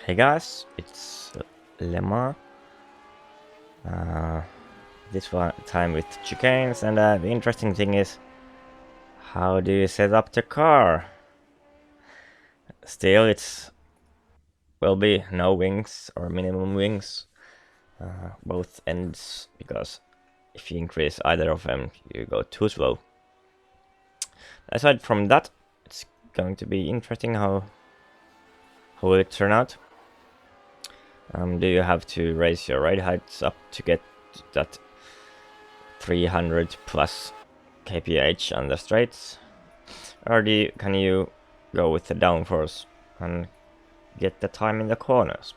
Hey guys, it's Lemma. Uh, this one time with chickens, and the interesting thing is, how do you set up the car? Still, it's will be no wings or minimum wings, both ends, because if you increase either of them, you go too slow. Aside from that, it's going to be interesting how will it turn out. Do you have to raise your ride heights up to get that 300 plus kph on the straights, or can you go with the downforce and get the time in the corners?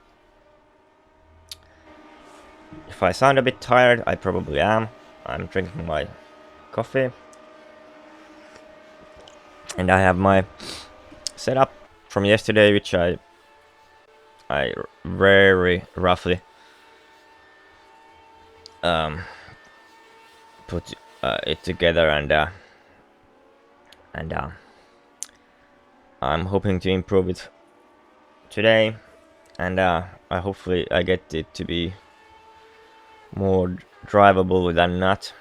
If I sound a bit tired, I probably am. I'm drinking my coffee, and I have my setup from yesterday, which I very roughly put it together, and I'm hoping to improve it today, and hopefully I get it to be more drivable than not.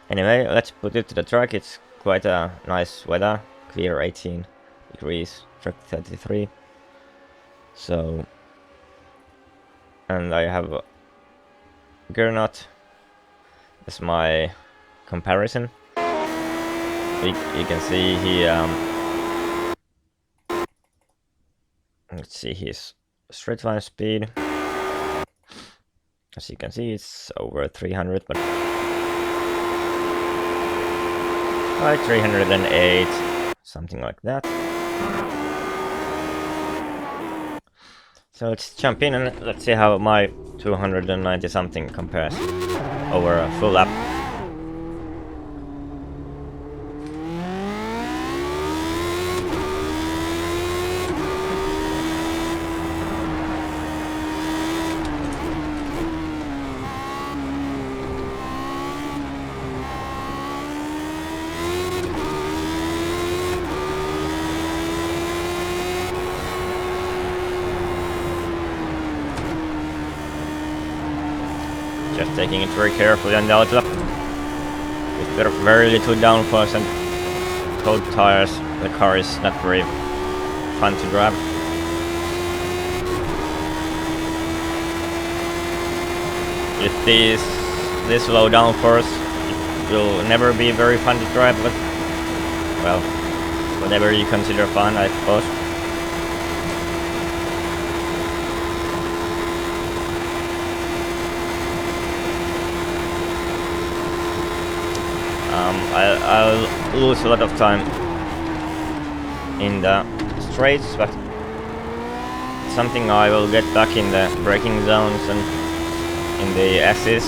Anyway, let's put it to the track. It's quite a nice weather, clear 18 degrees, track 33. So, and I have a gear nut as my comparison. You can see he let's see his straight line speed. As you can see, it's over 300, but like 308, something like that. So let's jump in and let's see how my 290 something compares over a full lap. Just taking it very carefully on the outlap. With very little downforce and cold tires, the car is not very fun to drive. With this low downforce, it will never be very fun to drive, but well, whatever you consider fun, I suppose. I'll lose a lot of time in the straights, but something I will get back in the braking zones and in the S's,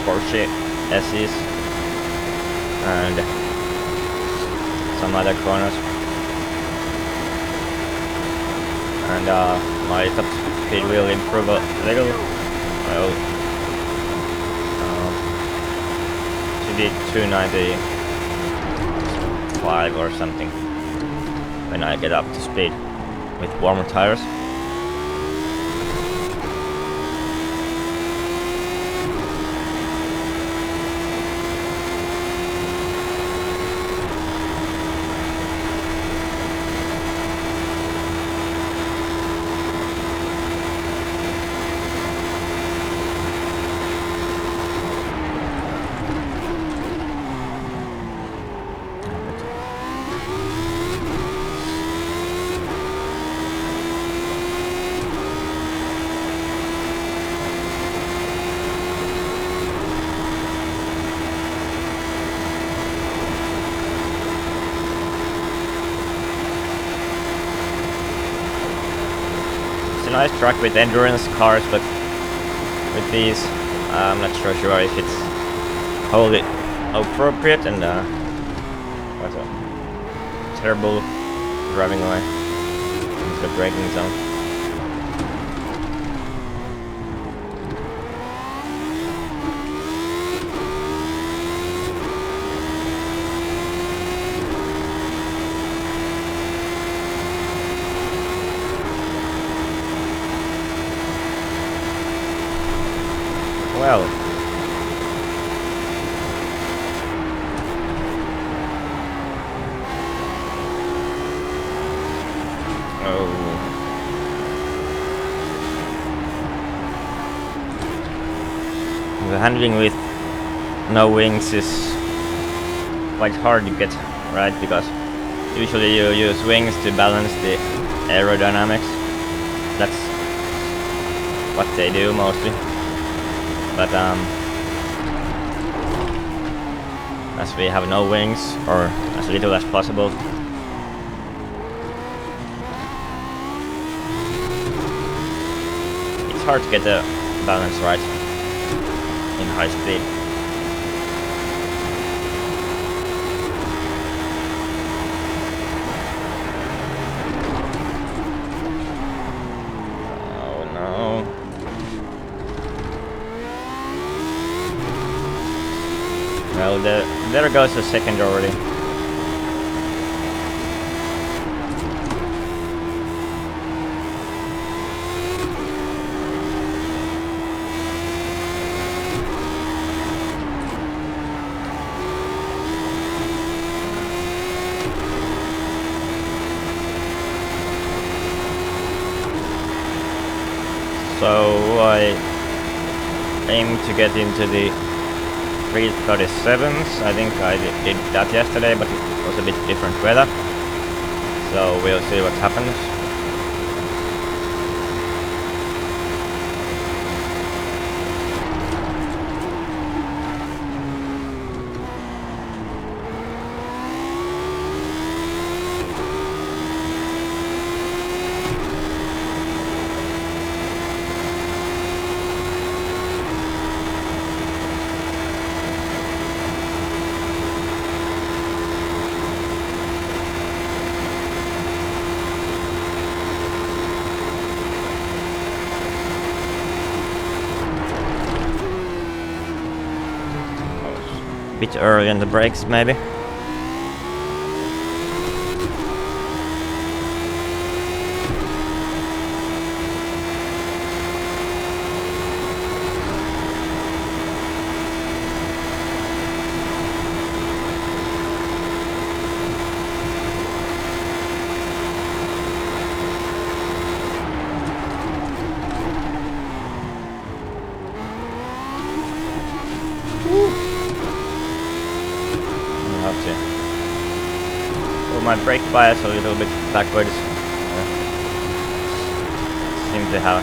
Porsche S's, and some other corners. And my top speed will improve a little. I'll be 295 or something when I get up to speed with warmer tires. Nice track with endurance cars, but with these I'm not sure if it's wholly appropriate, and what a terrible driving away into the braking zone. handling with no wings is quite hard to get right, because usually you use wings to balance the aerodynamics. That's what they do mostly. But as we have no wings, or as little as possible, it's hard to get the balance right in high speed. Oh no. Well, there goes the second already. So I aim to get into the 337s. I think I did that yesterday, but it was a bit different weather. So we'll see what happens. Bit early on the brakes, maybe. My brake bias a little bit backwards. Seem to have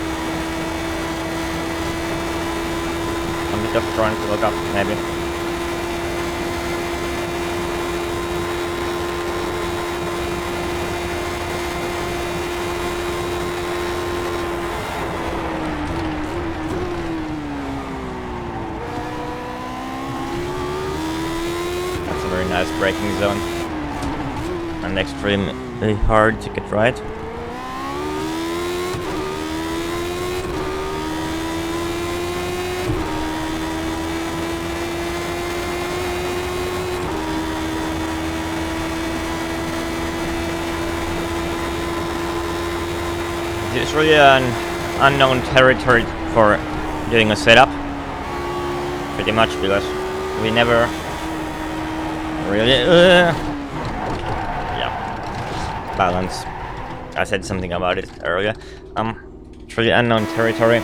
a bit of front look up, maybe. That's a very nice braking zone. And extremely hard to get right. It's really an unknown territory for doing a setup, pretty much, because we never really balance. I said something about it earlier. It's really unknown territory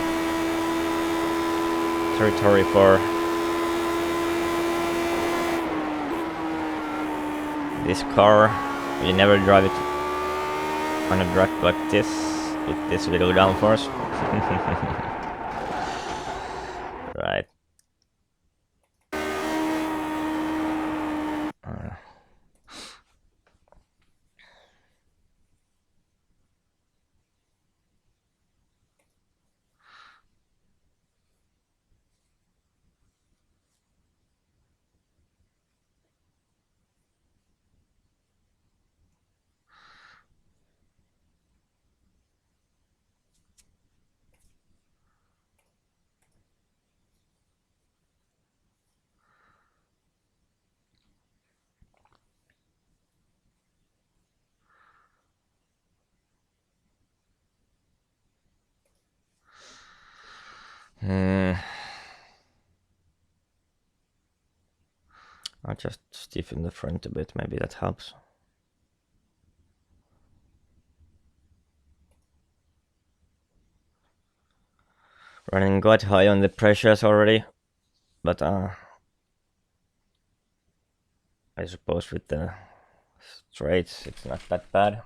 for this car. You never drive it on a track like this with this little downforce. Right. I'll just stiffen the front a bit, maybe that helps. Running quite high on the pressures already. But I suppose with the straights it's not that bad.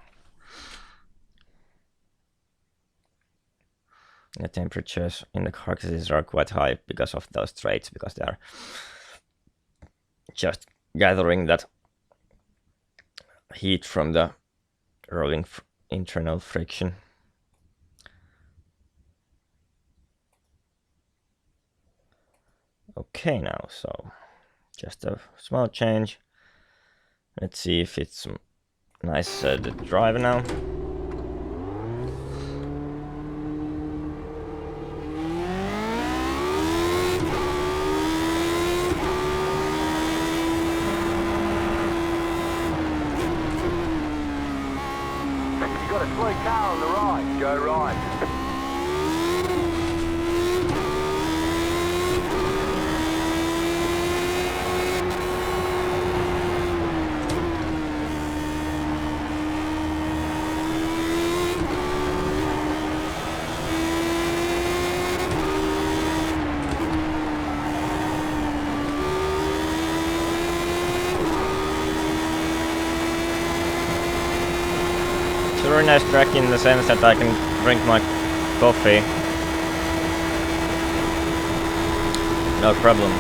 The temperatures in the carcasses are quite high because of those straights, because they are just gathering that heat from the rolling internal friction. Okay, now, so just a small change. Let's see if it's nice to drive now. You got a slight car on the right. Go right. It's a very nice track in the sense that I can drink my coffee. No problem.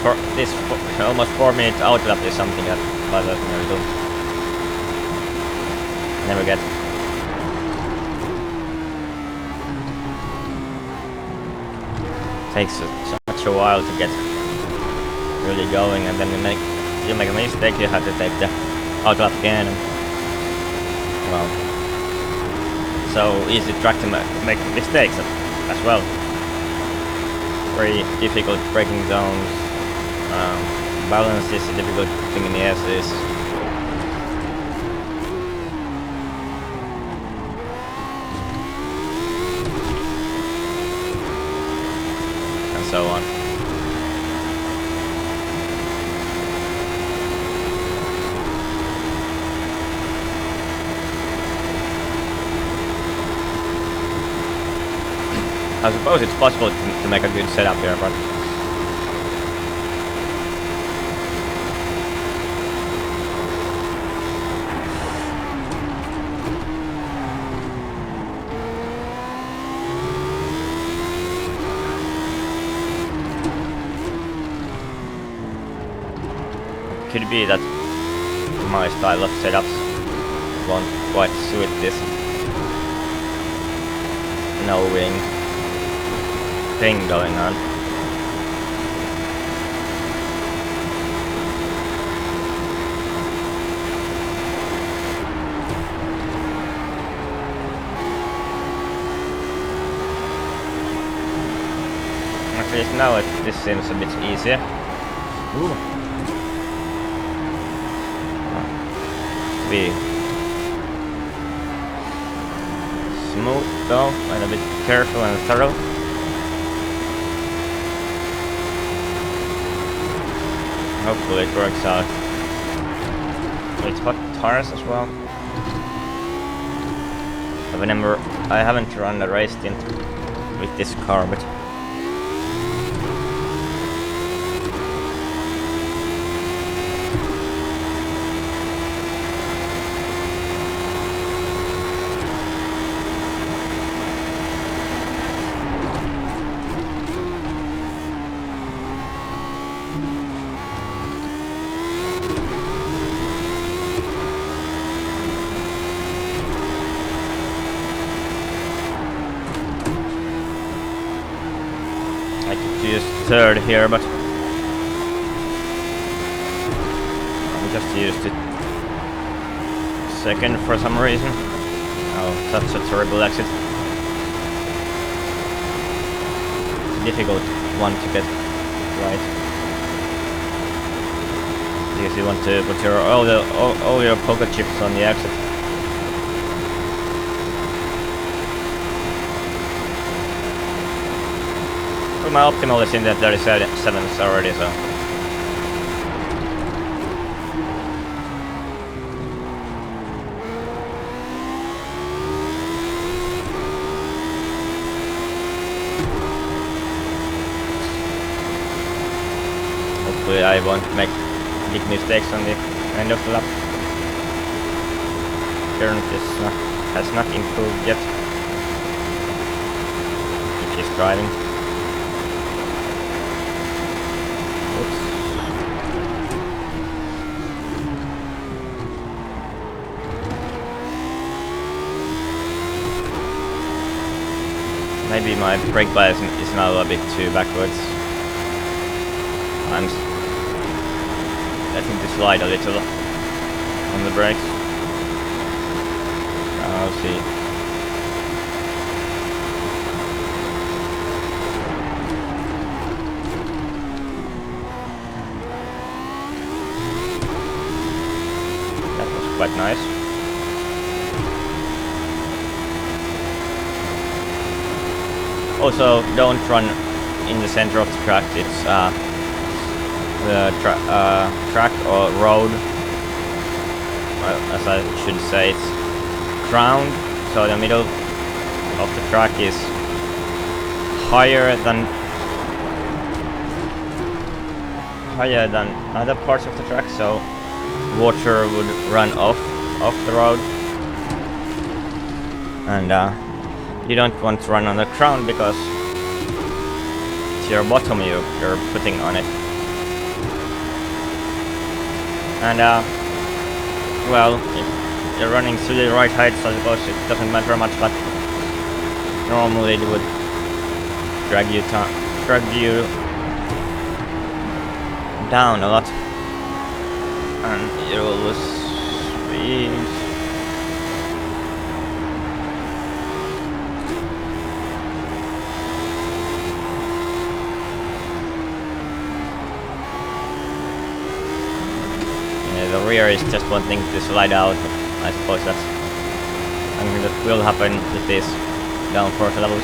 But this almost 4-minute outlap is something that I never do. Never get. Takes such a while to get really going, and then you make a mistake, you have to take the outlap again. And, well, so easy track to make mistakes as well. Very difficult braking zones. Balance is a difficult thing in the S's. And so on. I suppose it's possible to make a good setup here, but could be that my style of setups won't quite suit this no wing thing going on. At least now this seems a bit easier. Ooh. Be smooth though, and a bit careful and thorough. Hopefully it works out. It's hot tires as well. I haven't run a race stint with this car, but I could use third here, but I just used it second for some reason. Oh, such a terrible exit. difficult one to get right. Because you want to put your all your poker chips on the exit. Well, my optimal is in the 37s already, so. Hopefully I won't make big mistakes on the end of the lap. Current has not improved yet. If she's driving. Oops. Maybe my brake bias is now a bit too backwards. I'm letting to slide a little on the brakes. I'll see. That was quite nice. Also, don't run in the center of the track. It's the track or road, as I should say, it's ground, so the middle of the track is higher than other parts of the track, so water would run off the road, and you don't want to run on the ground because it's your bottom you're putting on it. And well, if you're running through the right heights, I suppose it doesn't matter much, but normally it would drag you down a lot, and you will lose speed. The rear is just wanting to slide out. I suppose that's something that will happen with these downforce levels.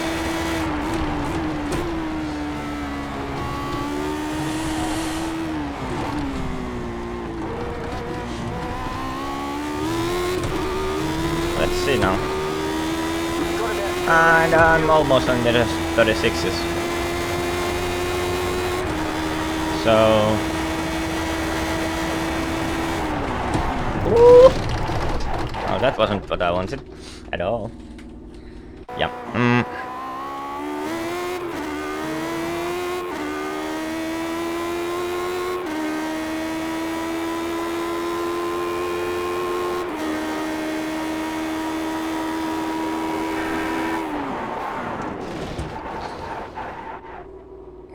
Let's see now. And I'm almost on the 36s. So. Ooh. Oh, that wasn't what I wanted at all. Yeah.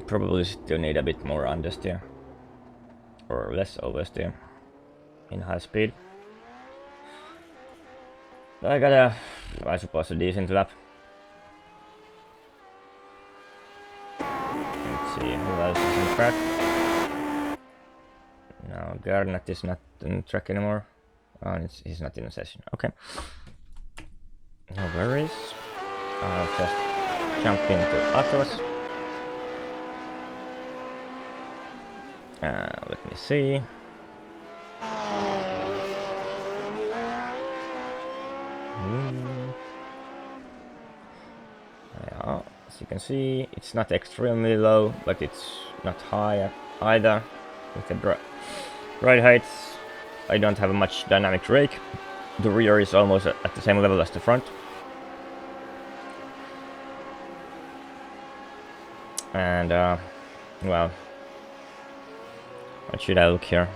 Probably still need a bit more understeer. Or less oversteer in high speed. But I got I suppose, a decent lap. Let's see who else is in track. No, Garnet is not in track anymore. Oh, he's not in a session. Okay. No worries. I'll just jump into Atos. Let me see. Yeah, as you can see, it's not extremely low, but it's not high either. With the ride heights, I don't have much dynamic rake. The rear is almost at the same level as the front. And, well, what should I look here?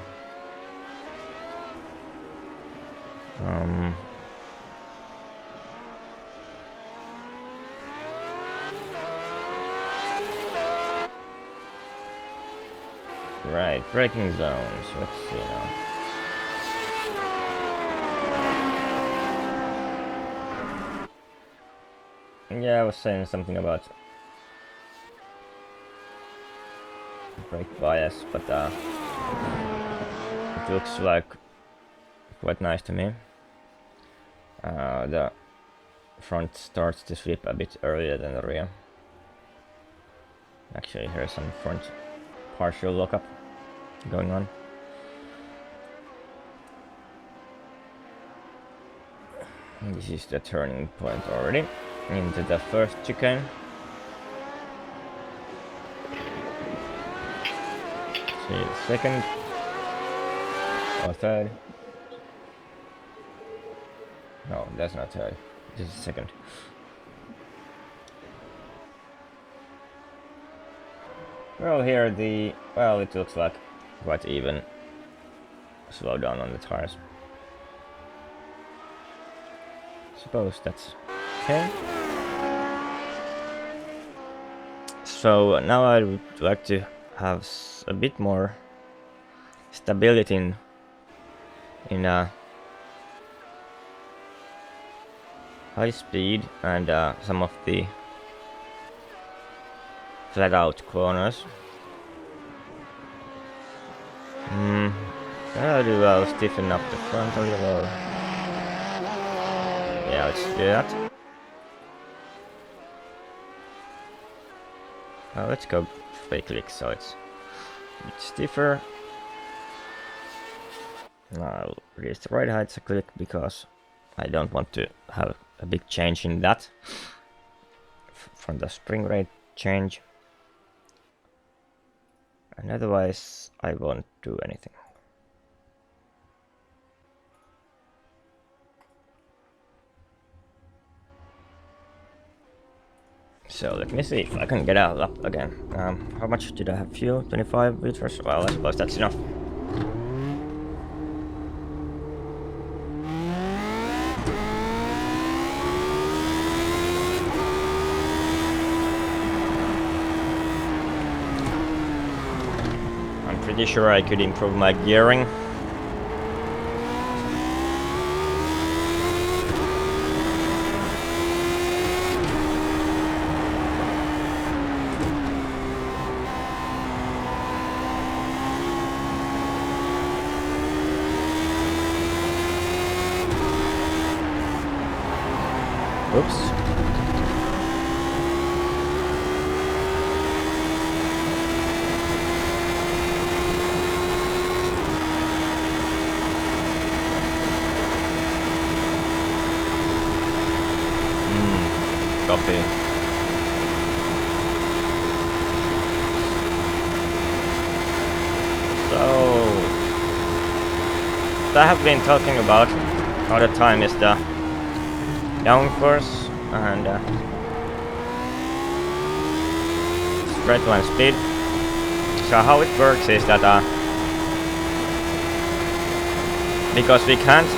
Right, braking zones. Let's see now. Yeah, I was saying something about brake bias, but it looks like quite nice to me. The front starts to sweep a bit earlier than the rear. Actually, here's some front partial lockup going on. This is the turning point already into the first chicane. See the second or third. No, that's not third. This is second. Well, here it looks like quite even slow down on the tires. Suppose that's okay. So now I would like to have a bit more stability in high speed and some of the flat out corners. How do I stiffen up the front a little? Yeah, let's do that. Let's go fake click so it's a bit stiffer. I'll raise the ride heights a click because I don't want to have a big change in that from the spring rate change. And otherwise I won't do anything. So let me see if I can get out up again. How much did I have fuel? 25 liters? Well, I suppose that's enough. I'm pretty sure I could improve my gearing. Oops. Copy. So, what I have been talking about all the time is the downforce and straight line speed. So how it works is that because we can't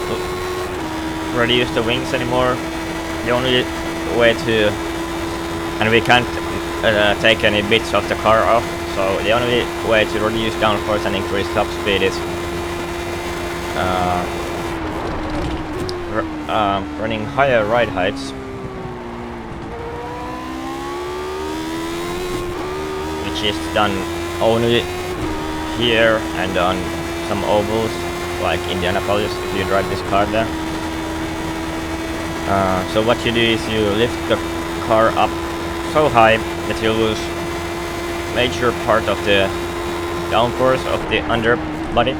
reduce the wings anymore, the only way to, and we can't take any bits of the car off, so the only way to reduce downforce and increase top speed is running higher ride heights, which is done only here and on some ovals like Indianapolis if you drive this car there. So what you do is you lift the car up so high that you lose major part of the downforce of the underbody.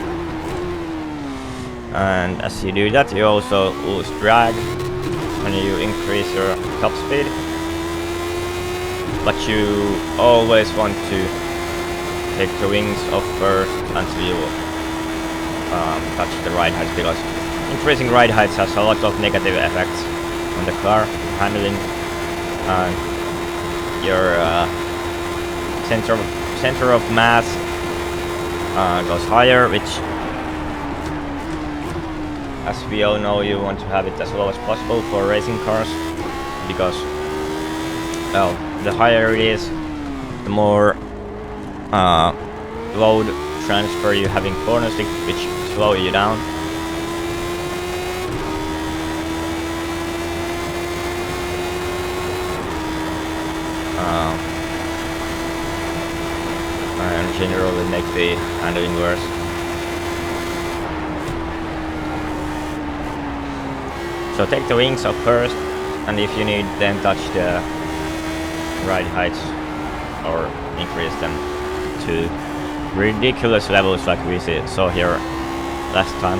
And as you do that, you also lose drag when you increase your top speed. But you always want to take the wings off first until you touch the ride heights, because increasing ride heights has a lot of negative effects on the car handling. Your center of mass goes higher, which, as we all know, you want to have it as low as possible for racing cars, because, well, the higher it is, the more load transfer you have in corner stick, which slow you down. And generally make the handling worse. So take the wings off first, and if you need, then touch the ride heights or increase them to ridiculous levels like we saw here last time.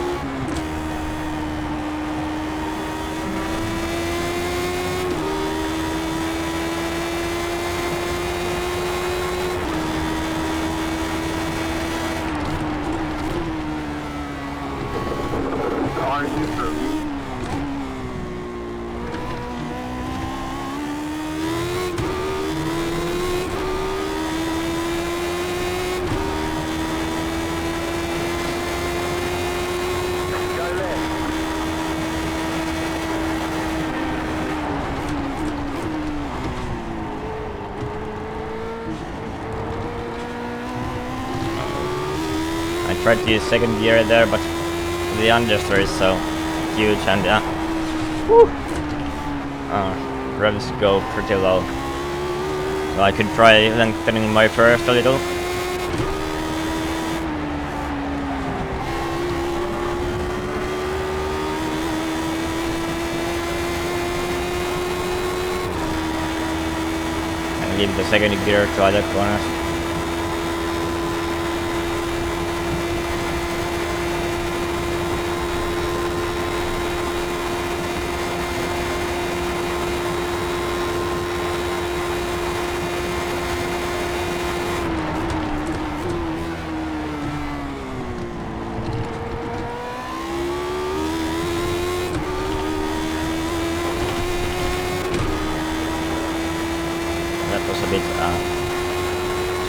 I tried to use second gear there, but the understeer is so huge and revs go pretty low. So I could try lengthening my first a little. And leave the second gear to other corners.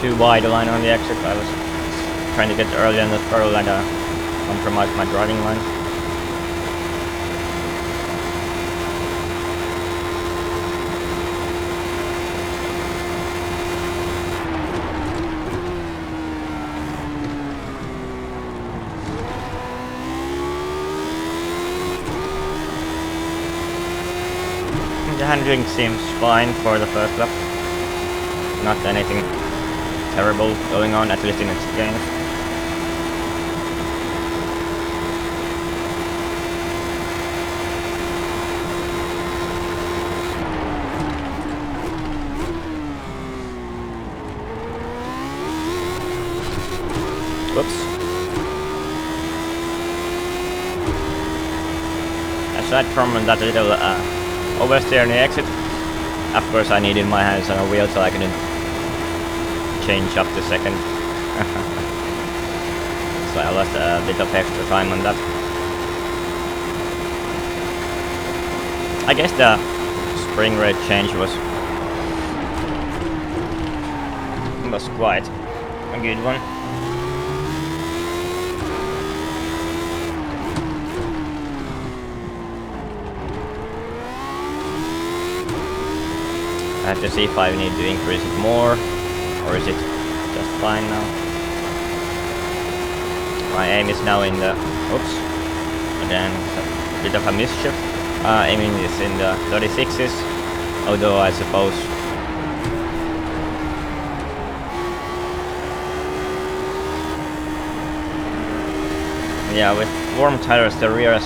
Too wide a line on the exit. I was trying to get early on the throttle and compromise my driving line. The handling seems fine for the first lap. Not anything terrible going on, at least in its game. Whoops. Aside from that little oversteer in the exit, of course I needed my hands on a wheel so I couldn't change up to second. So I lost a bit of extra time on that. I guess the spring rate change was quite a good one. I have to see if I need to increase it more, or is it just fine now? My aim is now in the... oops. Again, a bit of a mischief. Aiming is in the 36s, although I suppose... yeah, with warm tires the rear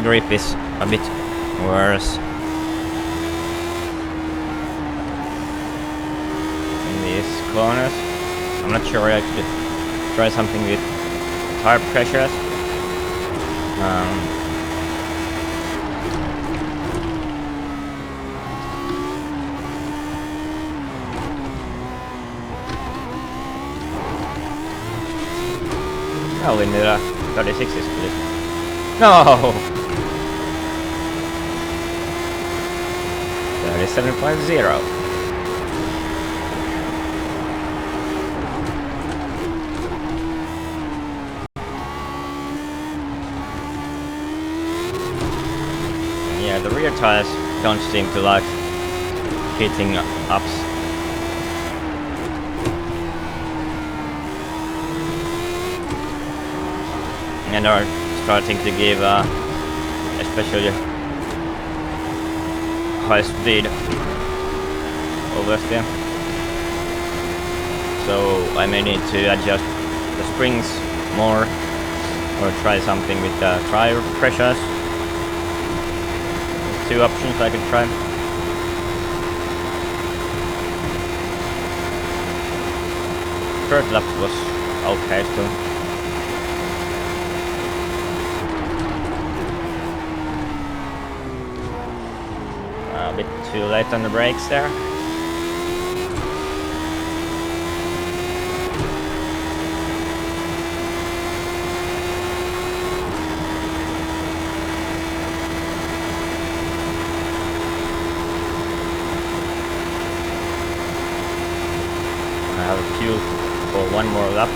grip is a bit worse. Corners. I'm not sure I could try something with tire pressures. Oh, we need a 36 is good. No! 37.0. Yeah, the rear tires don't seem to like hitting ups. And are starting to give especially high speed oversteer. so I may need to adjust the springs more or try something with the tire pressures. Two options I could try. Third lap was okay still. A bit too late on the brakes there. I have a fuel for one more lap.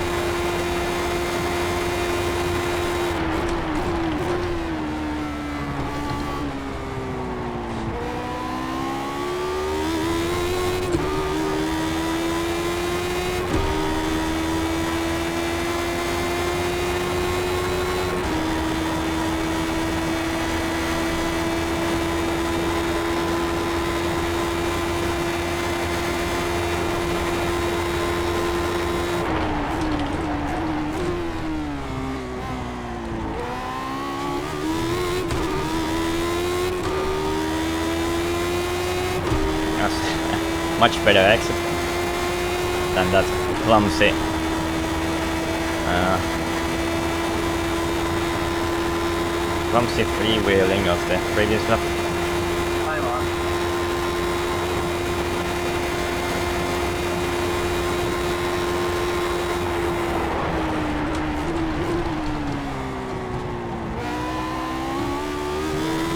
Much better exit than that clumsy freewheeling of the previous lap.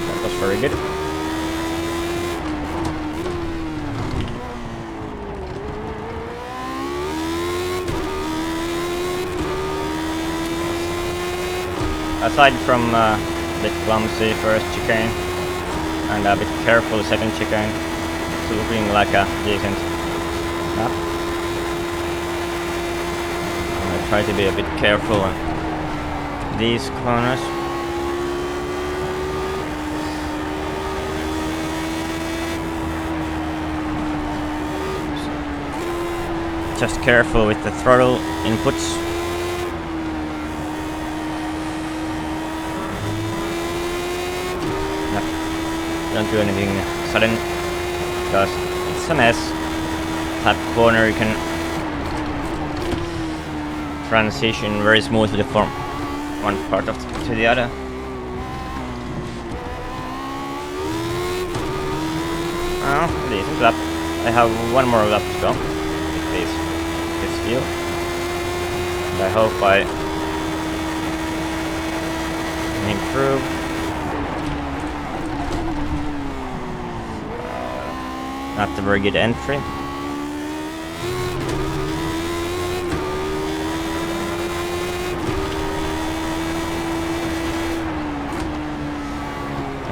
That was very good. Aside from a bit clumsy first chicane and a bit careful second chicane, it's looking like a decent lap. I try to be a bit careful on these corners. Just careful with the throttle inputs. Don't do anything sudden because it's a mess. That corner you can transition very smoothly from one part to the other. Oh, decent lap. I have one more lap to go with this field. And I hope I improve. Not a very good entry. The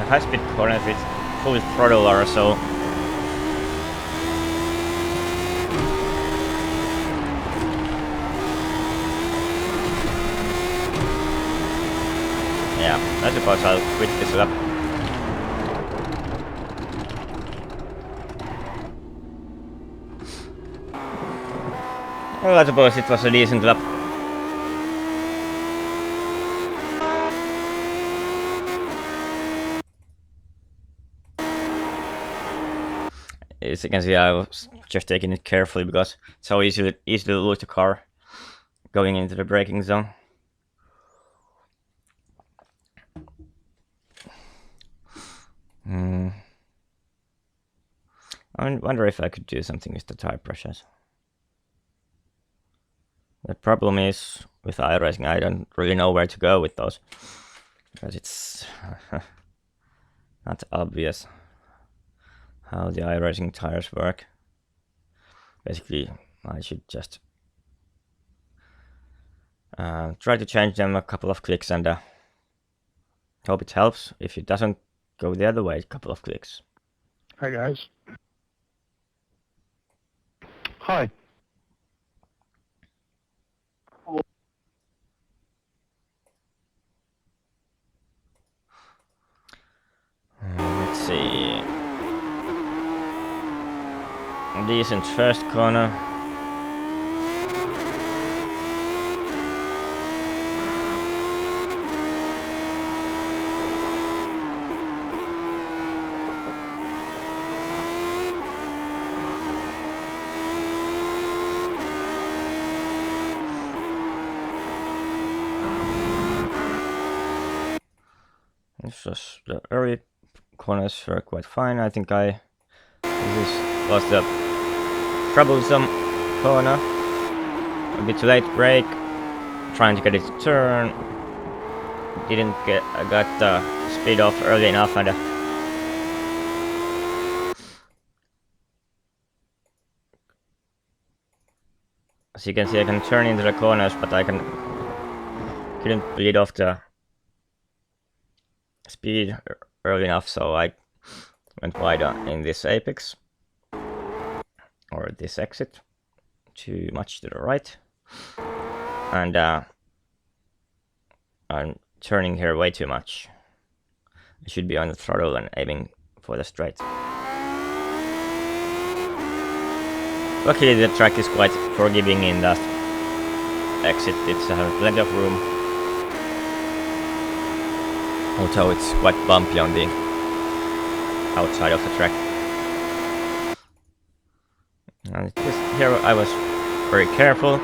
high-speed corners with full throttle are so yeah, I suppose I'll quit this lap. Well, I suppose it was a decent lap. As you can see, I was just taking it carefully because it's so easy to lose the car going into the braking zone. I wonder if I could do something with the tire pressures. The problem is with iRacing, I don't really know where to go with those because it's not obvious how the iRacing tires work. Basically, I should just try to change them a couple of clicks and hope it helps. If it doesn't, go the other way a couple of clicks. Hi guys. Hi. Let's see. Decent first corner. The early corners were quite fine. I think this was the troublesome corner. A bit late brake, trying to get it to turn. Didn't get I got the speed off early enough, and as you can see, I can turn into the corners, but I couldn't bleed off the speed early enough, so I went wide in this apex or this exit, too much to the right, and I'm turning here way too much. I should be on the throttle and aiming for the straight. Luckily the track is quite forgiving in that exit, it's plenty of room. Although it's quite bumpy on the outside of the track. And here I was very careful.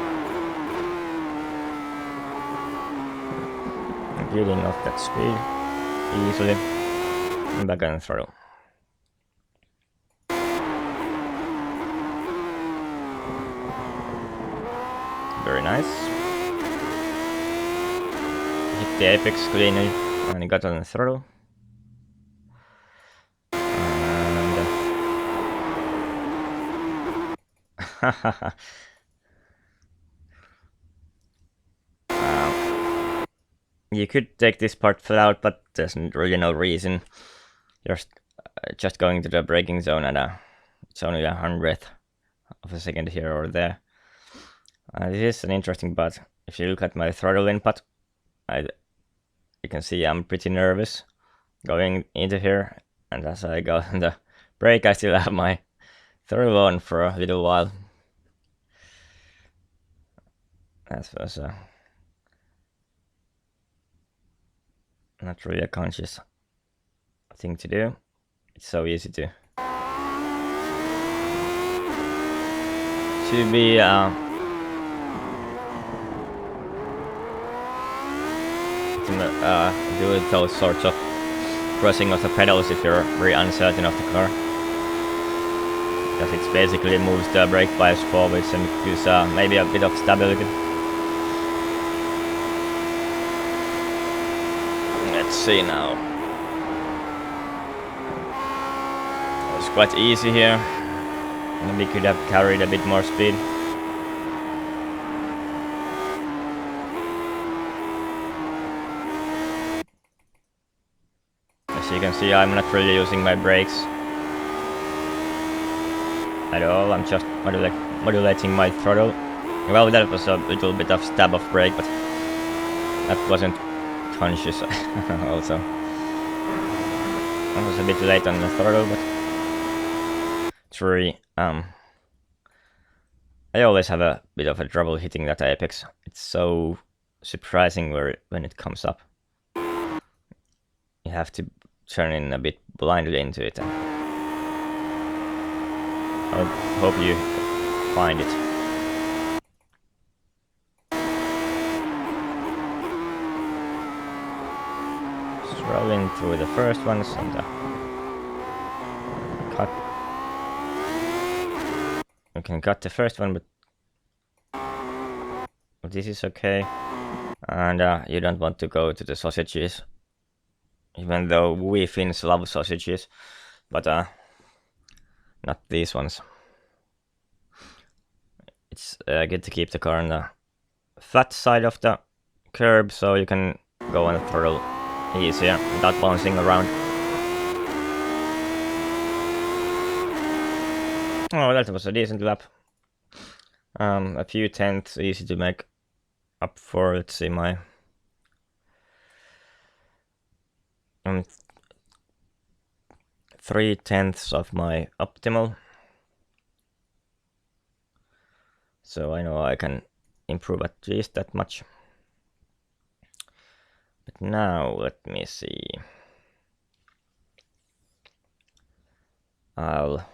Getting off that speed easily. And back on the throttle. Very nice. Hit the apex cleanly and got on the throttle. And you could take this part flat out, but there's really no reason. You're just going to the braking zone, and it's only 100th of a second here or there. This is an interesting part. If you look at my throttle input, you can see I'm pretty nervous going into here, and as I go on the brake, I still have my throttle on for a little while. That was not really a conscious thing to do. It's so easy to be do those sorts of pressing of the pedals if you're very uncertain of the car, because it basically moves the brake bias forwards and gives maybe a bit of stability. Let's see now. It's quite easy here. Maybe could have carried a bit more speed. As you can see, I'm not really using my brakes at all. I'm just modulating my throttle. Well, that was a little bit of stab of brake, but that wasn't conscious also. I was a bit late on the throttle, but it's really I always have a bit of a trouble hitting that apex. It's so surprising when it comes up. You have to turn in a bit blindly into it. I hope you find it. Rolling through the first ones and cut. You can cut the first one, but this is okay. And you don't want to go to the sausages, even though we Finns love sausages, but not these ones. It's good to keep the car on the flat side of the curb, so you can go on the throttle easier without bouncing around. Oh, that was a decent lap. A few tenths easy to make up for. Let's see, my 3/10 of my optimal. So I know I can improve at least that much. But now let me see. I'll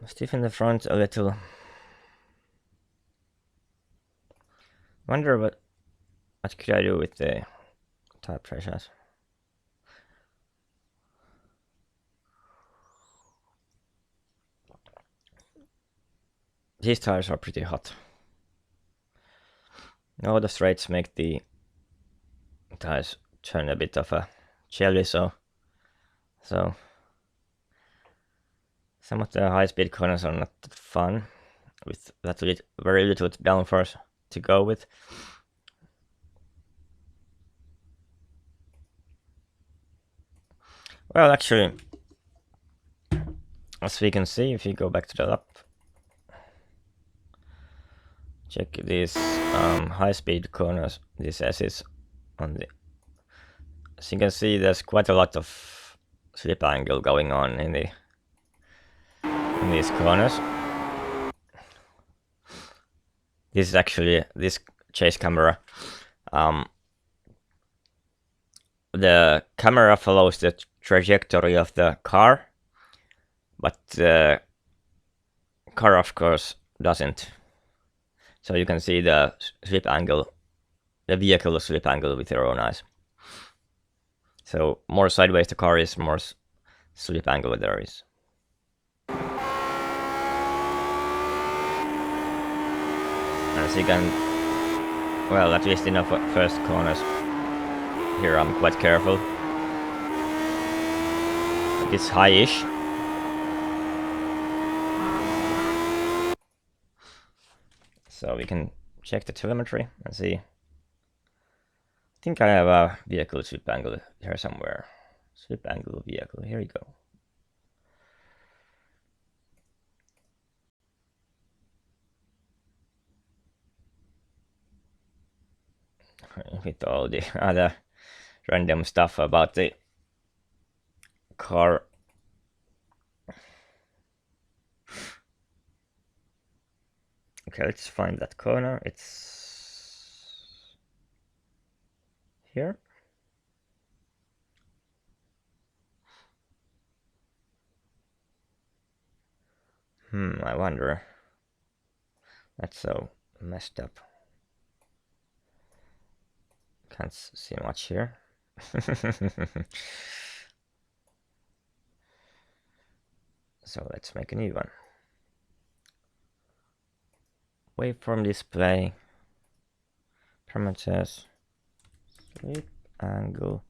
stiffen the front a little. Wonder what could I do with the tire pressures? These tires are pretty hot. All the straights make the tires turn a bit of a jelly, so some of the high-speed corners are not that fun with that very little downforce to go with. Well, actually, as we can see, if you go back to the lap, check these high-speed corners, these S's on the. As you can see, there's quite a lot of slip angle going on in these corners. This is actually this chase camera. The camera follows the trajectory of the car, but the car, of course, doesn't. So you can see the slip angle, the vehicle slip angle with your own eyes. So more sideways the car is, more slip angle there is. As you can, well, at least in the first corners, here I'm quite careful. It's high-ish. So we can check the telemetry and see. I think I have a vehicle slip angle here somewhere. Slip angle vehicle, here you go. With all the other random stuff about the car. Okay, let's find that corner. It's here. I wonder. That's so messed up. Can't see much here. So let's make a new one. Waveform display, parameters, slip angle,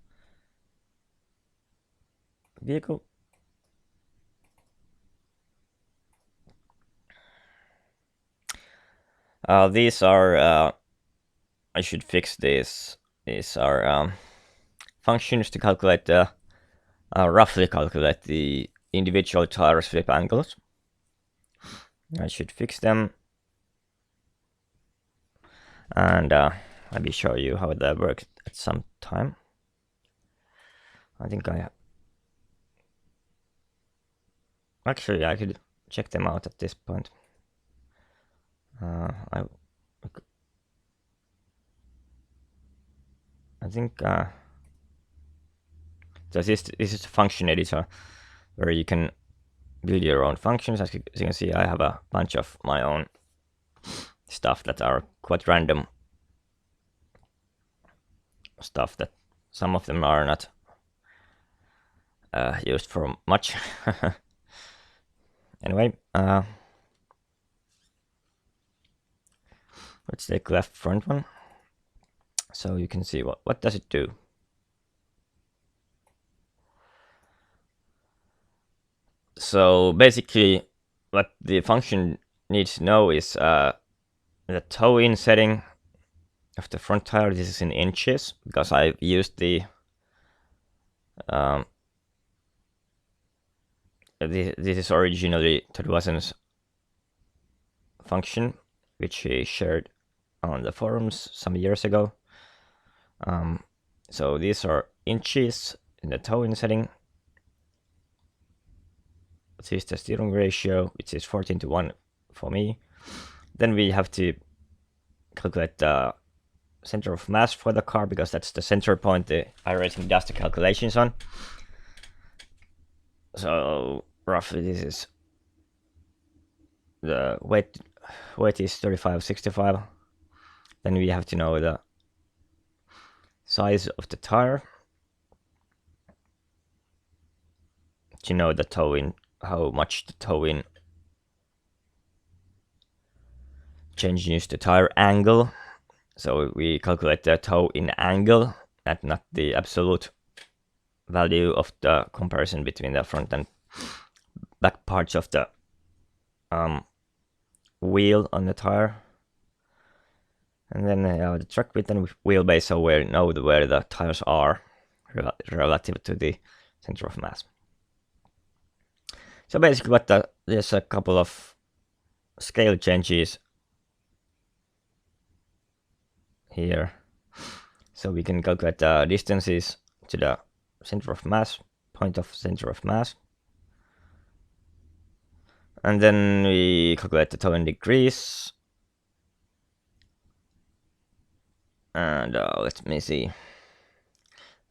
vehicle. These are, I should fix these. These are functions to calculate the, roughly calculate the individual tire slip angles. I should fix them. And let me show you how that works at some time. I think actually I could check them out at this point. I think so this is a function editor where you can build your own functions. As you can see, I have a bunch of my own stuff that are quite random stuff, that some of them are not used for much. Anyway, let's take left front one, so you can see what does it do. So basically, what the function needs to know is the toe-in setting of the front tire. This is in inches because I used the this is originally Todd Watson's function, which he shared on the forums some years ago. So these are inches in the toe-in setting. This is the steering ratio, which is 14:1 for me. Then we have to calculate the center of mass for the car, because that's the center point the iRacing does the calculations on. So roughly this is the weight is 3565. Then we have to know the size of the tire to know the toe-in, how much the toe-in changes the tire angle. So we calculate the toe-in angle and not the absolute value of the comparison between the front and back parts of the wheel on the tire. And then the track width and wheelbase, so we know where the tires are relative to the center of mass. So basically there's a couple of scale changes here. So we can calculate the distances to the center of mass, point of center of mass. And then we calculate the toe in degrees. And let me see.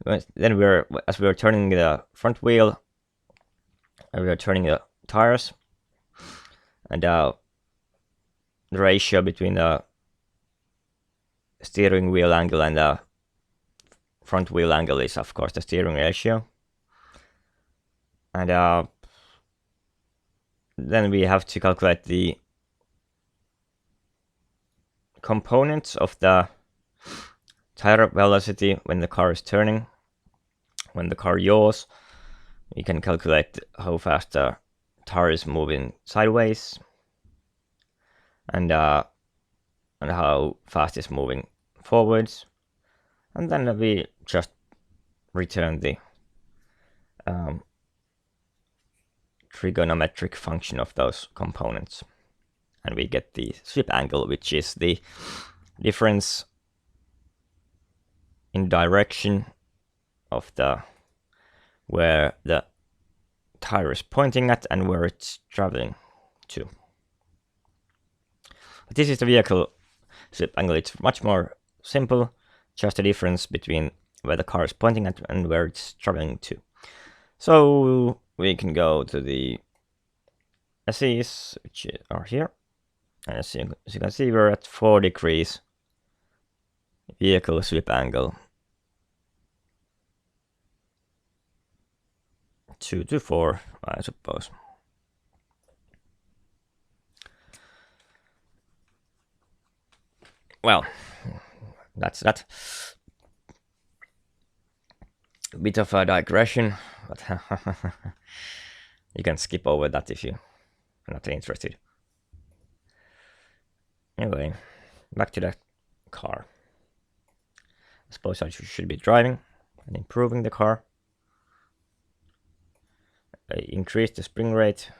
Then as we're turning the front wheel, we're turning the tires, and the ratio between the steering wheel angle and the front wheel angle is of course the steering ratio. And then we have to calculate the components of the tire velocity when the car is turning. When the car yaws, we can calculate how fast the tire is moving sideways, and how fast it's moving forwards. And then we just return the trigonometric function of those components, and we get the slip angle, which is the difference in direction of where the tire is pointing at and where it's traveling to. But this is the vehicle slip angle. It's much more simple, just a difference between where the car is pointing at and where it's traveling to. So we can go to the SEs, which are here. And as you can see, we're at 4 degrees vehicle slip angle. 2 to 4, I suppose. Well, that's that. A bit of a digression, but you can skip over that if you're not interested. Anyway, back to the car. I suppose I should be driving and improving the car. I increase the spring rate.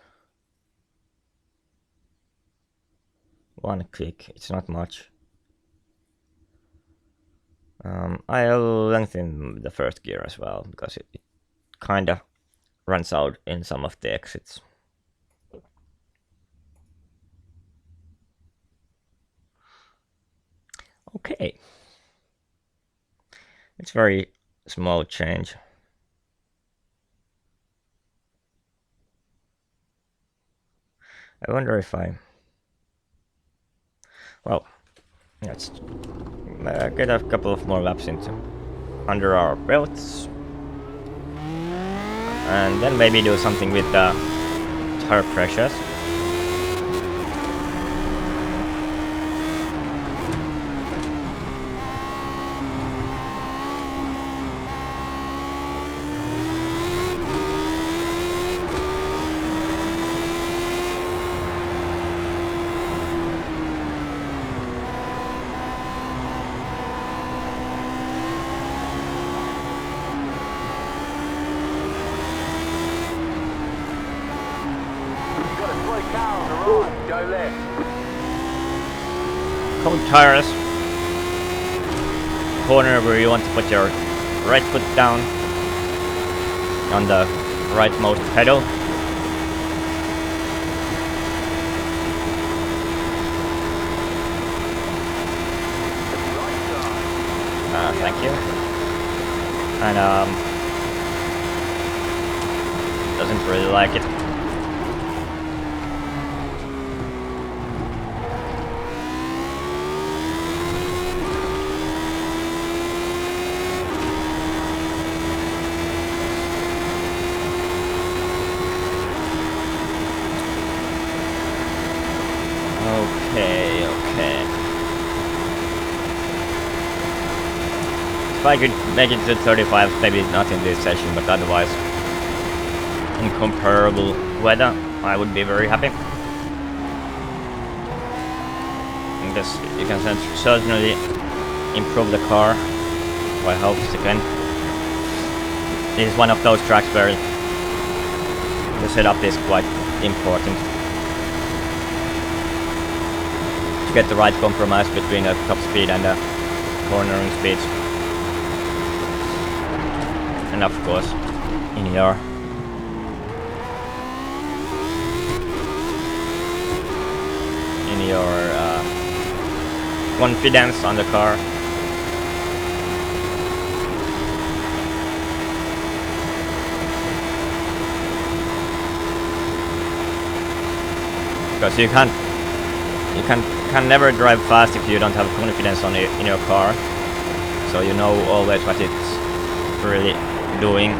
1 click, it's not much. I'll lengthen the first gear as well, because it kinda runs out in some of the exits. Okay. It's very small change. I wonder if well, let's get a couple of more laps under our belts, and then maybe do something with the tire pressures. Go left. Cold tires. Corner where you want to put your right foot down on the rightmost pedal. Thank you. And doesn't really like it. If I could make it to 35, maybe not in this session, but otherwise in comparable weather, I would be very happy. Because you can certainly improve the car by how you can. This is one of those tracks where the setup is quite important to get the right compromise between the top speed and the cornering speeds. And of course, in your confidence on the car. Because you can never drive fast if you don't have confidence on it in your car. So you know always what it's really doing.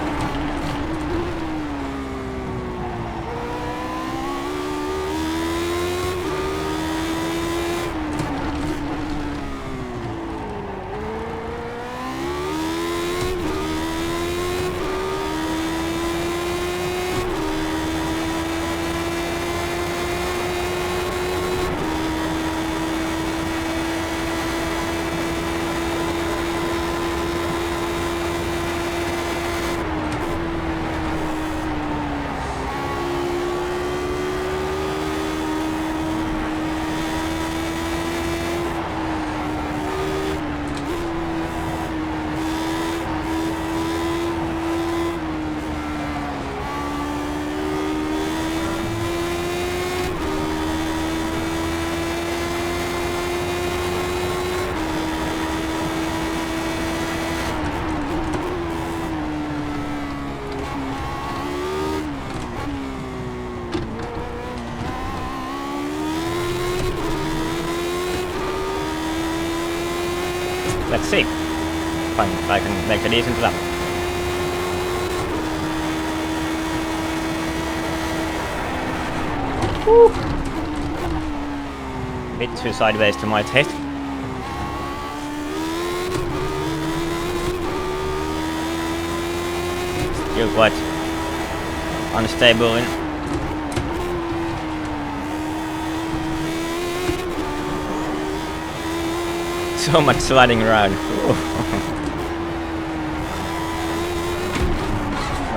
Let's see if I can make a decent lap. Woo. A bit too sideways to my taste. Still quite unstable in so much sliding around.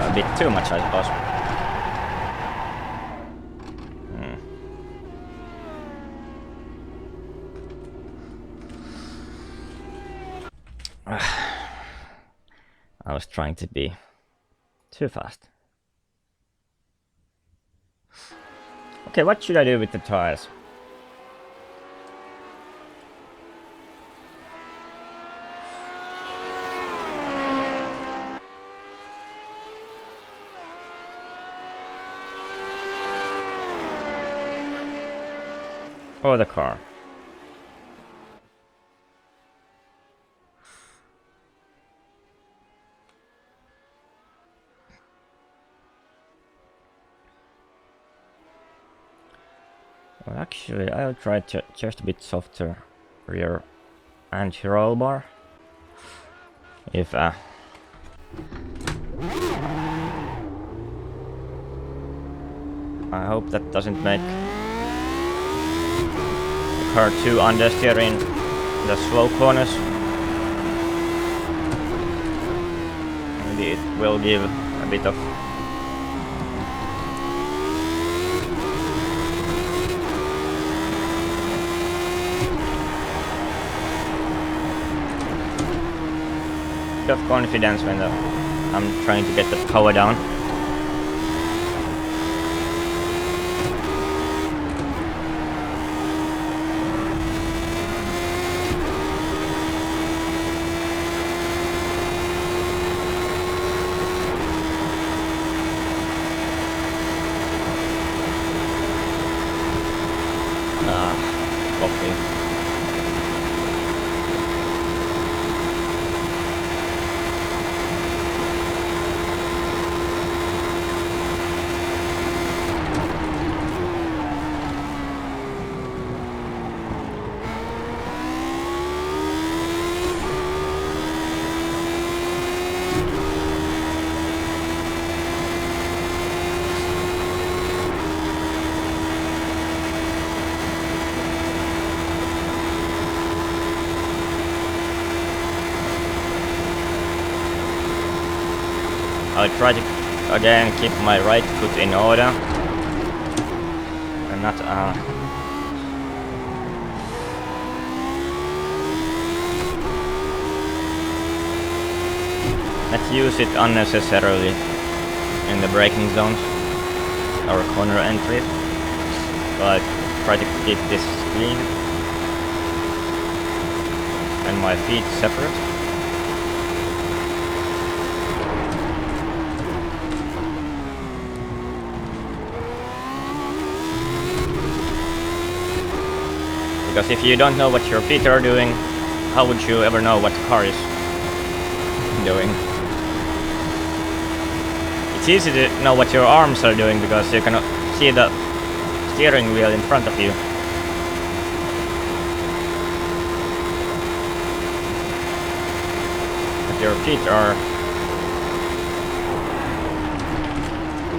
A bit too much, I suppose. I was trying to be too fast. Okay, what should I do with the tires? Or the car? Well, actually, I'll try just a bit softer rear anti-roll bar. If I hope that doesn't make the car too understeer in the slow corners. Maybe it will give a bit of confidence when I'm trying to get the power down. Coffee. I try to again keep my right foot in order and not use it unnecessarily in the braking zones or corner entries. But try to keep this clean and my feet separate. Because if you don't know what your feet are doing, how would you ever know what the car is doing? It's easy to know what your arms are doing because you can see the steering wheel in front of you. But your feet are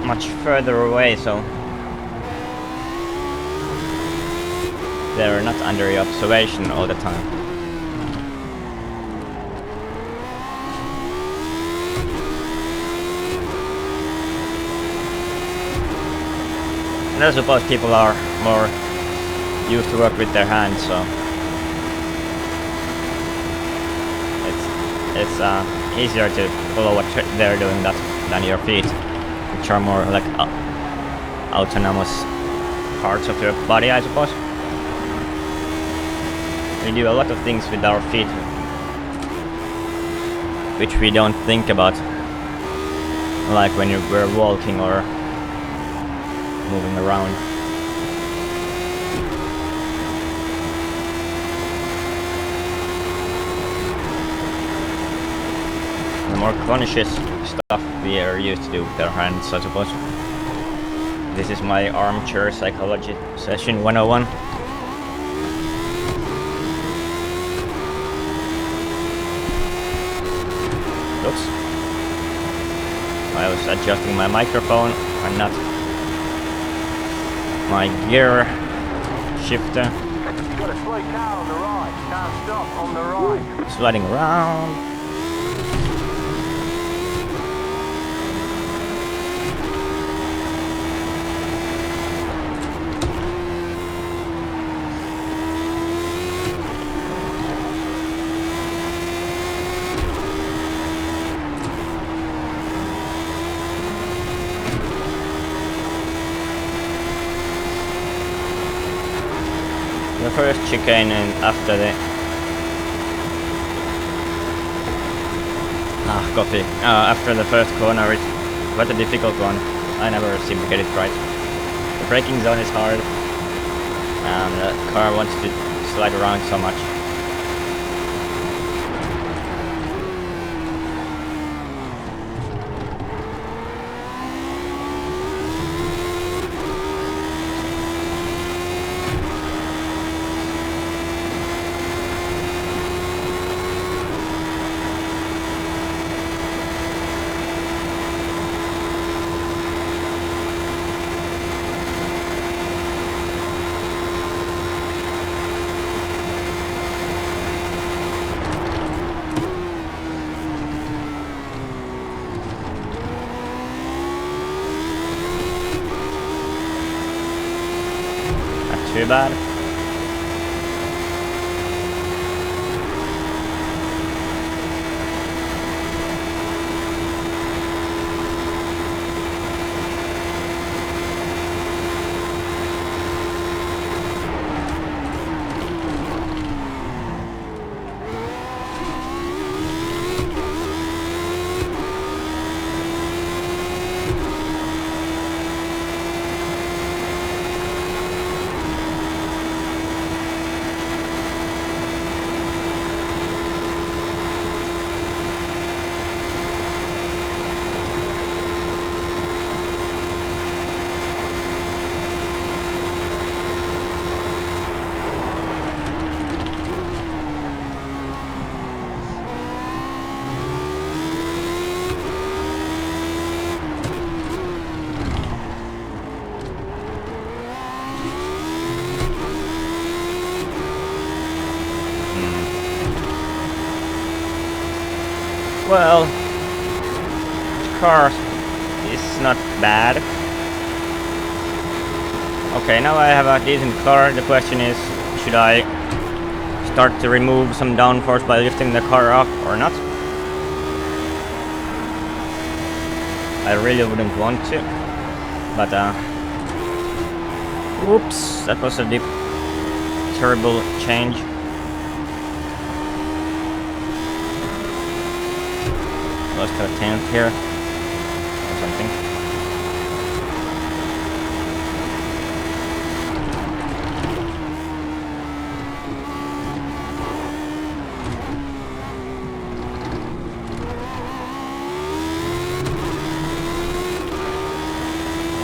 much further away, so they're not under your observation all the time. And I suppose people are more used to work with their hands, so it's easier to follow what they're doing than your feet, which are more like autonomous parts of your body, I suppose. We do a lot of things with our feet which we don't think about, like when we're walking or moving around. The more conscious stuff we are used to do with our hands, I suppose. This is my armchair psychology session 101. Oops. I was adjusting my microphone and not my gear shifter. Got a slow car on the right. Can't stop on the right. Sliding around. The first chicane and after the coffee. After the first corner is quite a difficult one. I never seem to get it right. The braking zone is hard and the car wants to slide around so much. Too bad. Well, the car is not bad. Okay, now I have a decent car. The question is, should I start to remove some downforce by lifting the car up or not? I really wouldn't want to, but oops, that was a terrible change. Lost a tenth here or something.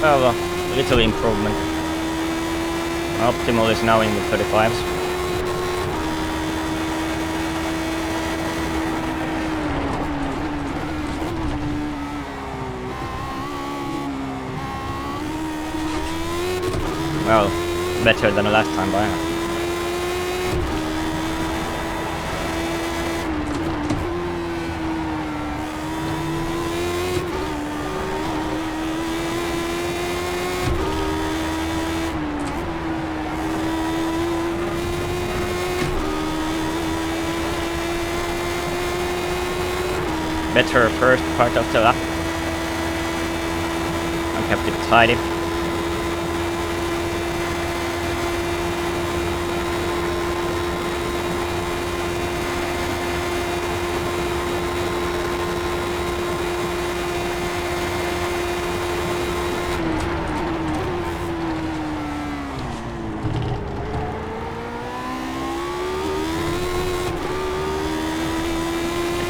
Well, a little improvement. Optimal is now in the 35s. Well, better than the last time by. Better first part of the lap. I kept it tidy.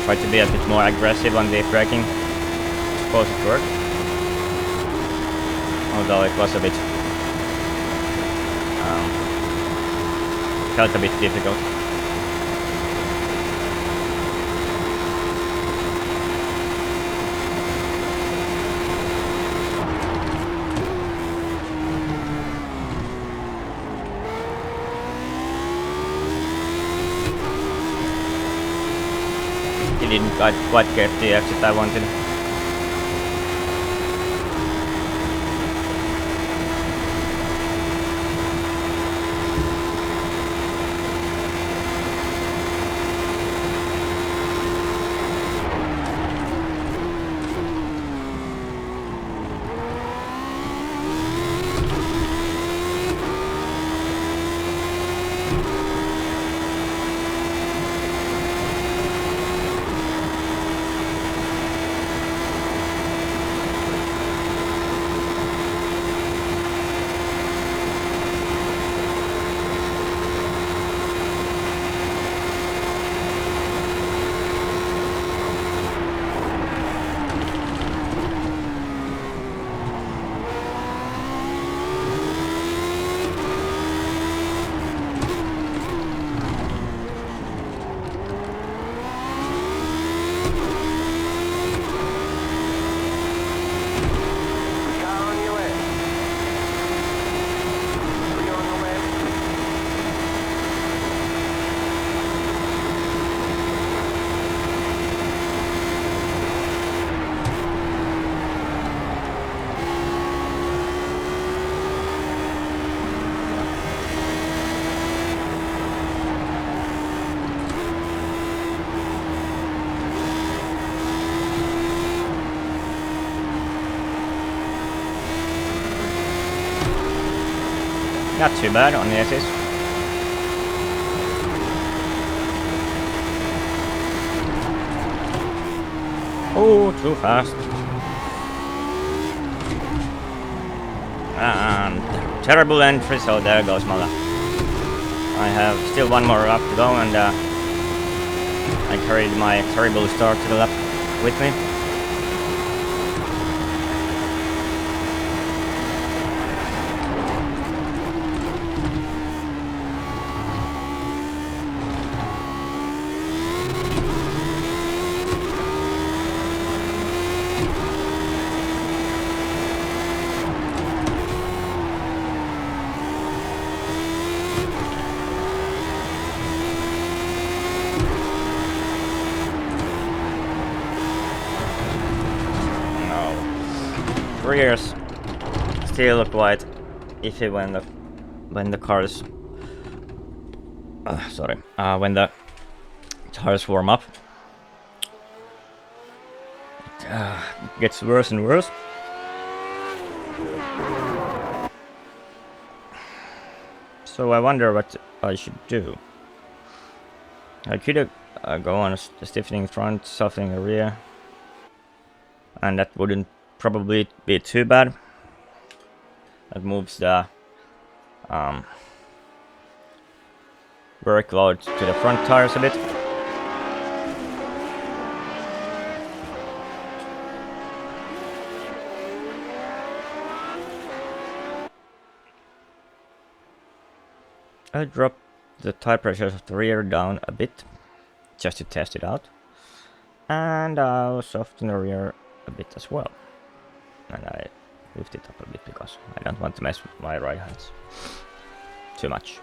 Try to be a bit more aggressive on the braking. I suppose it worked. Although it was a bit felt a bit difficult. Didn't quite get the exit I wanted. Not too bad on the S's. Oh, too fast. And terrible entry, so there goes my lap. I have still one more lap to go, and I carried my terrible start to the lap with me. rears still quite iffy when the cars when the tires warm up. It gets worse and worse. So I wonder what I should do. I could go on a stiffening front, softening the rear, and that wouldn't probably be too bad. That moves the workload to the front tires a bit. I dropped the tire pressure of the rear down a bit, just to test it out. And I'll soften the rear a bit as well. And I lift it up a bit because I don't want to mess with my ride heights too much.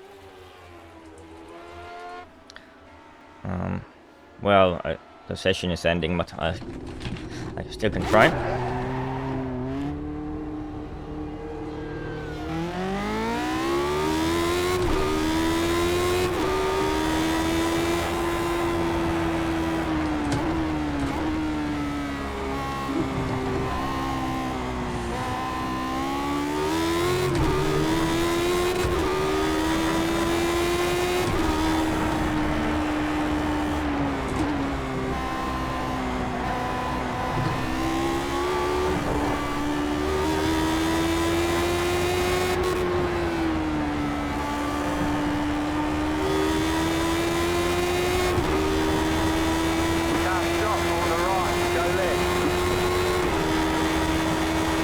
Well, the session is ending, but I still can try.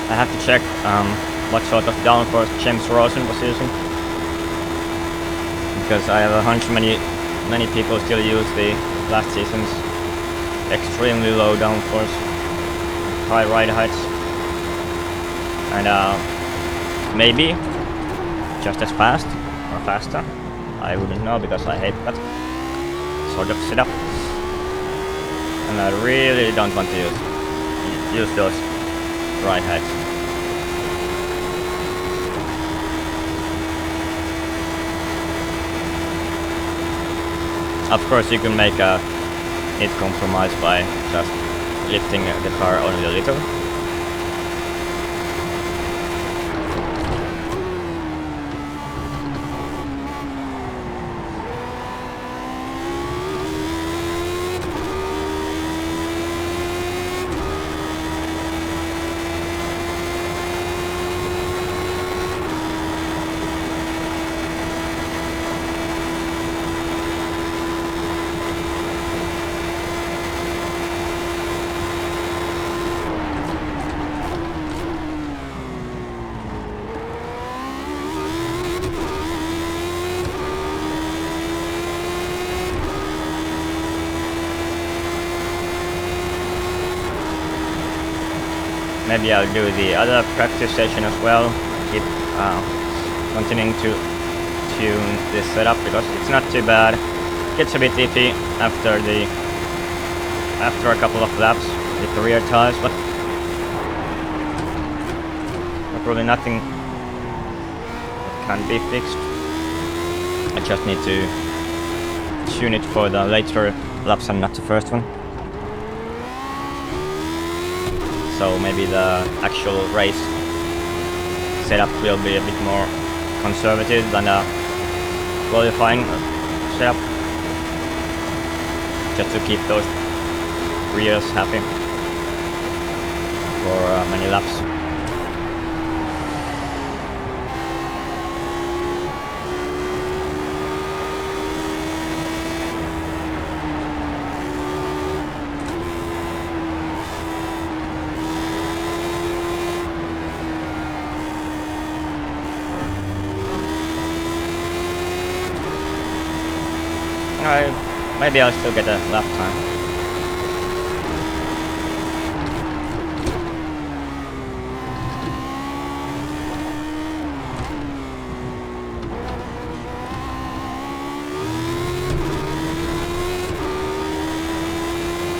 I have to check what sort of downforce James Rosen was using, because I have a hunch many people still use the last season's extremely low downforce, high ride heights, and maybe just as fast or faster. I wouldn't know because I hate that sort of setup, and I really don't want to use those ride heights. Of course, you can make a neat compromise by just lifting the car only a little. Maybe I'll do the other practice session as well. Keep continuing to tune this setup because it's not too bad. It gets a bit iffy after a couple of laps with the rear tires, but probably nothing that can be fixed. I just need to tune it for the later laps and not the first one. So maybe the actual race setup will be a bit more conservative than a qualifying setup, just to keep those rears happy for many laps. Maybe I'll still get a lap time.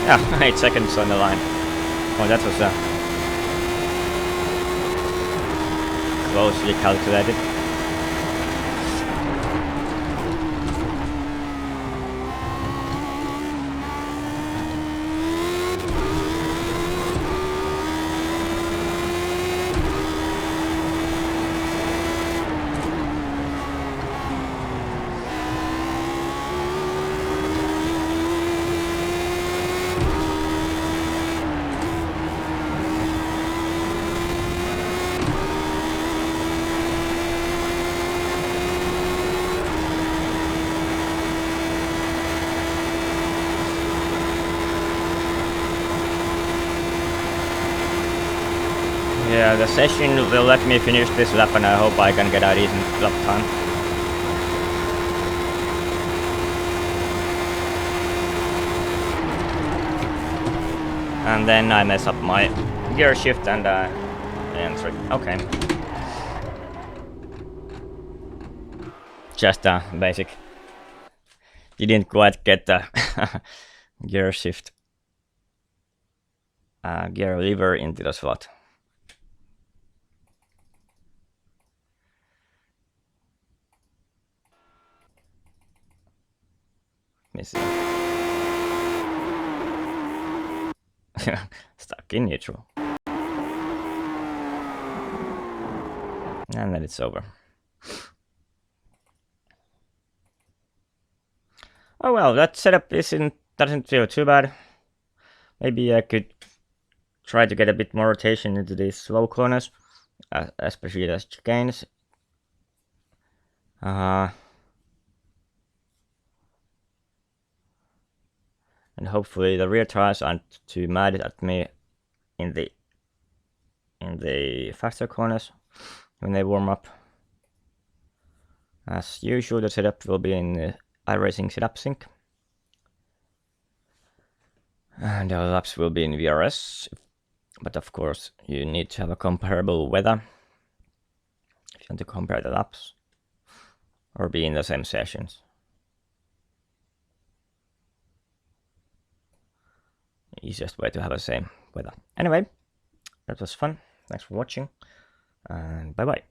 Yeah, 8 seconds on the line. Oh, that was closely calculated. Yeah, the session will let me finish this lap and I hope I can get a decent lap time. And then I mess up my gear shift and entry. Okay. Just basic. Didn't quite get the gear shift gear lever into the slot. Missing. Stuck in neutral. And then it's over. Oh well, that setup doesn't feel too bad. Maybe I could try to get a bit more rotation into these slow corners, especially the chicanes. And hopefully the rear tires aren't too mad at me in the faster corners when they warm up. As usual, the setup will be in the iRacing setup sync. And the laps will be in VRS. But of course, you need to have a comparable weather if you want to compare the laps or be in the same sessions. Easiest way to have the same weather. Anyway, that was fun. Thanks for watching and bye bye.